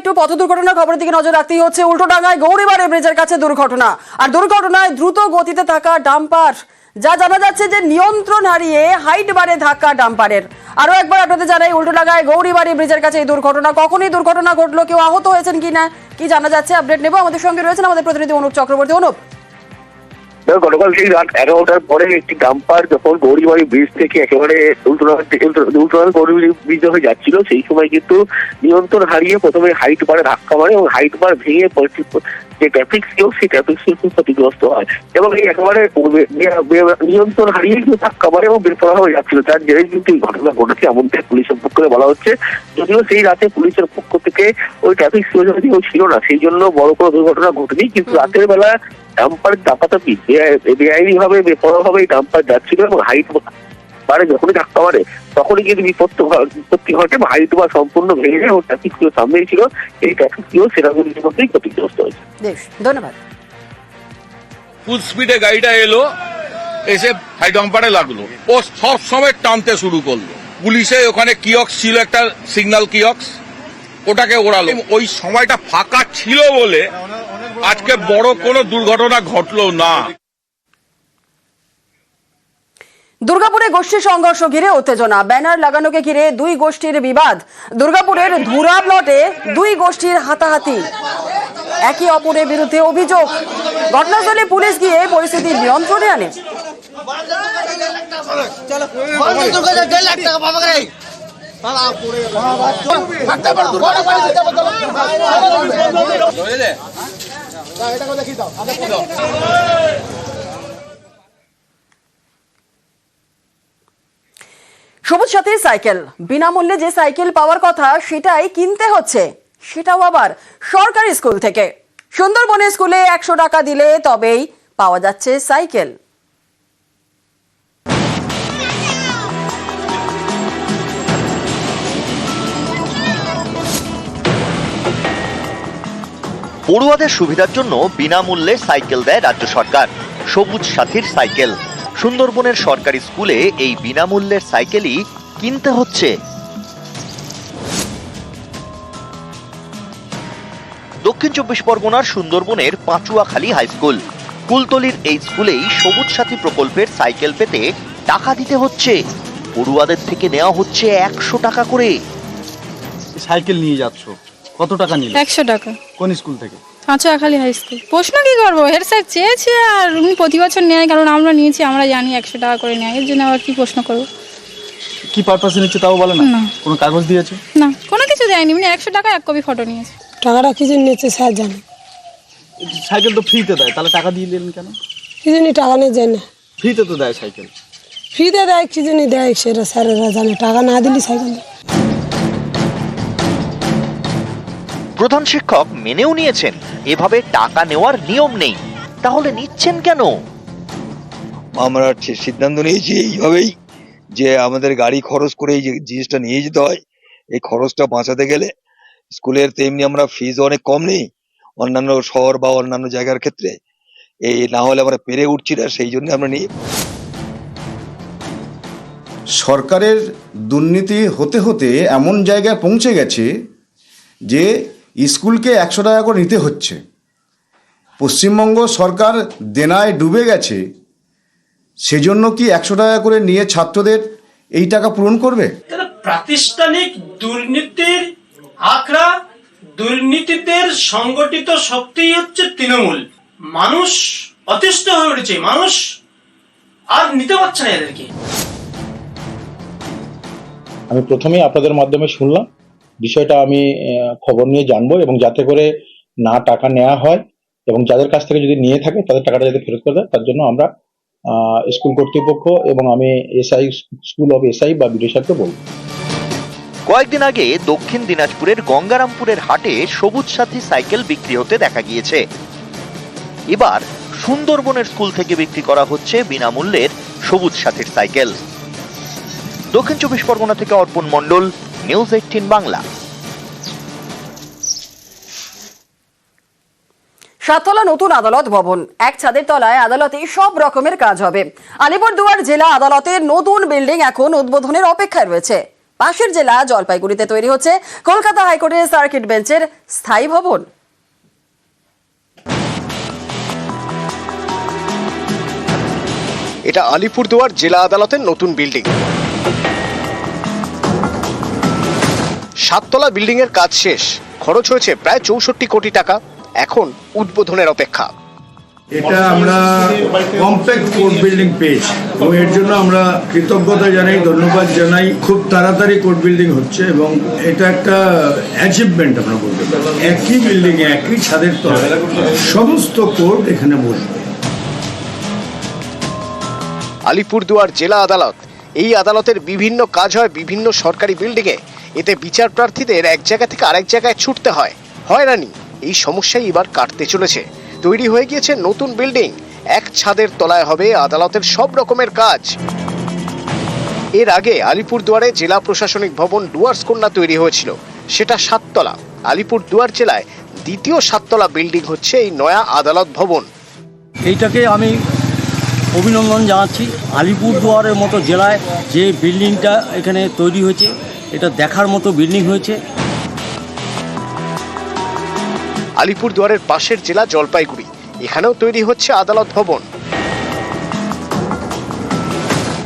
একটু পথ দুর্ঘটনার খবরের দিকে নজর রাখতেই হচ্ছে। উল্টোডাঙ্গায় গৌরীবাড়ি ব্রিজের কাছে দুর্ঘটনা, আর দুর্ঘটনায় দ্রুত গতিতে থাকা ডাম্পার, যা জানা যাচ্ছে যে নিয়ন্ত্রণ হারিয়ে হাইট বারে ধাক্কা ডাম্পারের। আরো একবার আপনাদের জানাই, উল্টোডাঙ্গায় গৌরীবাড়ি ব্রিজের কাছে এই দুর্ঘটনা। কখনই দুর্ঘটনা ঘটলো, কেউ আহত হয়েছেন কিনা কি জানা যাচ্ছে, আপডেট নেব। আমাদের সঙ্গে রয়েছেন আমাদের প্রতিনিধি অনুপ চক্রবর্তী। অনুপ, গতকাল সেই রাত 11টার পরে একটি ডাম্পার যখন গৌরীবাড়ি ব্রিজ থেকে একেবারে উল্টোডাঙ্গা গৌরীবাড়ি ব্রিজ হয়ে যাচ্ছিল, সেই সময় কিন্তু নিয়ন্ত্রণ হারিয়ে প্রথমে হাইট বারে ধাক্কা মারে এবং হাইট বার ভেঙে যে ট্রাফিক ছিল সেই ট্রাফিক সিগন্যাল ক্ষতিগ্রস্ত হয় এবং এই একেবারে নিয়ন্ত্রণ হারিয়ে কিন্তু ধাক্কা মারে এবং বেপরোয়া হয়ে যাচ্ছিল। তার জেরে কিন্তু এই ঘটনা ঘটেছে এমনটাই পুলিশের পক্ষ থেকে বলা হচ্ছে। যদিও সেই রাতে পুলিশের পক্ষ থেকে ওই ট্রাফিক সিগন্যাল ছিল না, সেই জন্য বড় কোনো দুর্ঘটনা ঘটেনি। কিন্তু রাতের বেলা ডাম্পার চাপাচাপি বেআইনি ভাবে বেপরোয়া ভাবে ডাম্পার যাচ্ছিল এবং হাইট বারে যখনই ধাক্কা মারে তখনই কিন্তু বিপত্তি ঘটে। হাইট বার সম্পূর্ণ ভেঙে যায় এবং ট্রাফিক সিগন্যাল সামনেই ছিল, এই ট্রাফিক সিগন্যাল সেটাগুলির মধ্যেই ক্ষতিগ্রস্ত হয়েছে। ধন্যবাদ। ফুল স্পিডে গাড়িটা এলো, এসে হাই ডাম্পারে লাগলো, ও সব সময় টানতে শুরু করলো। পুলিশে ওখানে কিয়ক্স ছিল, একটা সিগন্যাল কিয়ক্স, ওটাকে ওড়ালো। ওই সময়টা ফাঁকা ছিল বলে আজকে বড় কোনো দুর্ঘটনা ঘটলো না। দুর্গাপুরে গোষ্ঠী সংঘর্ষ ঘিরে উত্তেজনা, ব্যানার লাগানোকে ঘিরে দুই গোষ্ঠীর বিবাদ। দুর্গাপুরের ধুরা প্লটে দুই গোষ্ঠীর হাতাহাতি, একে অপরের বিরুদ্ধে অভিযোগ। ঘটনাস্থলে পুলিশ গিয়ে পরিস্থিতি নিয়ন্ত্রণে আনে। সবুজ সাথী সাইকেল, বিনামূল্যে যে সাইকেল পাওয়ার কথা সেটাই কিনতে হচ্ছে, সেটাও আবার সরকারি স্কুল থেকে। সুন্দরবনের স্কুলে 100 টাকা দিলে তবেই পাওয়া যাচ্ছে সাইকেল। পড়ুয়াদের সুবিধার জন্য বিনামূল্যে সাইকেল দেয় রাজ্য সরকার, সবুজ সাথীর সাইকেল। সুন্দরবনের সরকারি স্কুলে এই বিনামূল্যের সাইকেলই কিনতে হচ্ছে। দক্ষিণ 24 পরগনার সুন্দরবনের পাঁচুয়াখালী হাই স্কুল, কুলতলির এই স্কুলেই সবুজ সাথী প্রকল্পের সাইকেল পেতে টাকা দিতে হচ্ছে। পড়ুয়াদের থেকে নেওয়া হচ্ছে 100 টাকা করে। সাইকেল নিয়ে যাচ্ছ, কত টাকা নিলে? 100 টাকা। কোন স্কুল থেকে? পাঁচুয়াখালী হাই স্কুল। প্রশ্ন কি করবো, হেড স্যার চেয়েছে আর উনি প্রতি বছর নেয়, কারণ আমরা নিয়েছি, আমরা জানি 100 টাকা করে নেয়, এর জন্য আবার কি প্রশ্ন করবো। কি পারপাসে নিচ্ছে তাও বলে না? কোনো কাগজ দিয়েছে? না, কোনো কিছু দেয়নি, মানে 100 টাকা 1 কপি ফটো নিয়েছে। টাকাটা কি জন্য নিয়েছে স্যার জানে। সাইকেল তো ফ্রিতে দেয়, তাহলে টাকা দিয়ে দিলেন কেন? কি জন্য টাকা নিয়ে যায় না? ফ্রিতে তো দেয় সাইকেল। ফ্রিতে দেয়, কি জন্য দেয় সেটা স্যারেরা জানে। টাকা না দিলে সাইকেল দেয়। প্রধান শিক্ষক মেনেও নিয়েছেন এভাবে টাকা নেওয়ার নিয়ম নেই, তাহলে নিচ্ছেন কেন? আমরা সিদ্ধান্ত নিয়েছি এইভাবেই, যে আমাদের গাড়ি খরচ করে এই যে জিনিসটা নিয়ে যেতে হয়, এই খরচটা বাঁচাতে গেলে স্কুলের তেমনি আমরা ফিজ অনেক কম নেই অন্যান্য শহর বা অন্যান্য জায়গার ক্ষেত্রে, এই না হলে আমরা পেরে উঠছি না, সেই জন্য আমরা নিই। সরকারের দুর্নীতি হতে হতে এমন জায়গায় পৌঁছে গেছে যে স্কুলকে 100 টাকা করে নিতে হচ্ছে। পশ্চিমবঙ্গ সরকার দেনায় ডুবে গেছে, সেজন্য কি 100 টাকা করে নিয়ে ছাত্রদের এই টাকা পূরণ করবে? প্রাতিষ্ঠানিক দুর্নীতির আখড়া, দুর্নীতিদের সংগঠিত শক্তি হচ্ছে তৃণমূল। মানুষ অতিষ্ঠ হয়ে উঠেছে, মানুষ আর নিতে পারছে না এদেরকে। আমি প্রথমেই আপনাদের মাধ্যমে শুনলাম বিষয়টা, আমি খবর নিয়ে জানবো এবং যাতে করে না টাকা নেওয়া হয় এবং যাদের কাছ থেকে যদি নিয়ে থাকে তাদের টাকাটা যাতে ফেরত করে দেয়, তার জন্য আমরা স্কুল কর্তৃপক্ষ এবং আমি এসআই, স্কুল অফ এসআই বা বিডিও সাহেবকে বলবো। কয়েকদিন আগে দক্ষিণ দিনাজপুরের গঙ্গারামপুরের হাটে সবুজ সাথী সাইকেল বিক্রি হতে দেখা গিয়েছে। এবার সুন্দরবনের স্কুল থেকে বিক্রি করা হচ্ছে বিনামূল্যের সবুজ সাথীর সাইকেল। দক্ষিণ 24 পরগনা থেকে অর্পণ মণ্ডল, নিউজ 18 বাংলা। সাততলা নতুন আদালত ভবন, এক ছাদের তলায় আদালতে সব রকমের কাজ হবে। আলিপুরদুয়ার জেলা আদালতের নতুন বিল্ডিং এখন উদ্বোধনের অপেক্ষায় রয়েছে। পাশের জেলা জলপাইগুড়িতে তৈরি হচ্ছে কলকাতা হাইকোর্টের সার্কিট বেঞ্চের স্থায়ী ভবন। এটা আলিপুরদুয়ার জেলা আদালতের নতুন বিল্ডিং। 7 তলা বিল্ডিং এর কাজ শেষ, খরচ হয়েছে প্রায় 64 কোটি টাকা। এখন উদ্বোধনের অপেক্ষা। এটা আমরা কমপ্যাক্ট কোর্ট বিল্ডিং পেয়েছি এবং এর জন্য আমরা কৃতজ্ঞতা জানাই, ধন্যবাদ জানাই। খুব তাড়াতাড়ি কোর্ট বিল্ডিং হচ্ছে এবং এটা একটা অ্যাচিভমেন্ট আমরা বলতে পারি। একই বিল্ডিং এ একই ছাদের তলায় সমস্ত কোর্ট এখানে বসবে। আলিপুরদুয়ার জেলা আদালত, এই আদালতের বিভিন্ন কাজ হয় বিভিন্ন সরকারি বিল্ডিং এ। এতে বিচার প্রার্থীদের এক জায়গা থেকে আরেক জায়গায় ছুটতে হয়, হয়রানি। এই সমস্যাই এবার কাটতে চলেছে। তৈরি হয়ে গিয়েছে নতুন বিল্ডিং, এক ছাদের তলায় হবে আদালতের সব রকমের কাজ। এর আগে আলিপুরদুয়ারে জেলা প্রশাসনিক ভবন ডুয়ার্স কন্যা তৈরি হয়েছিল, সেটা 7 তলা। আলিপুরদুয়ার জেলায় দ্বিতীয় 7 তলা বিল্ডিং হচ্ছে এই নয়া আদালত ভবন। এইটাকে আমি অভিনন্দন জানাচ্ছি। আলিপুরদুয়ারের মতো জেলায় যে বিল্ডিংটা এখানে তৈরি হয়েছে, এটা দেখার মতো বিল্ডিং হয়েছে। আলিপুরদুয়ারের পাশের জেলা জলপাইগুড়ি, এখানেও তৈরি হচ্ছে আদালত ভবন।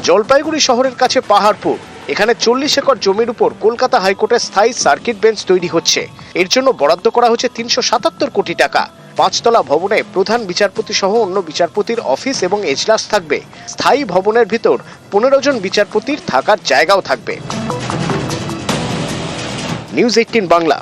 জলপাইগুড়ি শহরের কাছে পাহাড়পুর, এখানে 40 একর জমির উপর কলকাতা হাইকোর্টের স্থায়ী সার্কিট বেঞ্চ তৈরি হচ্ছে। এর জন্য বরাদ্দ করা হচ্ছে 377 কোটি টাকা। 5 তলা ভবনে প্রধান বিচারপতি সহ অন্য বিচারপতির অফিস এবং এজলাস থাকবে। স্থায়ী ভবনের ভিতর 15 জন বিচারপতির থাকার জায়গাও থাকবে। নিউজ 18 বাংলা।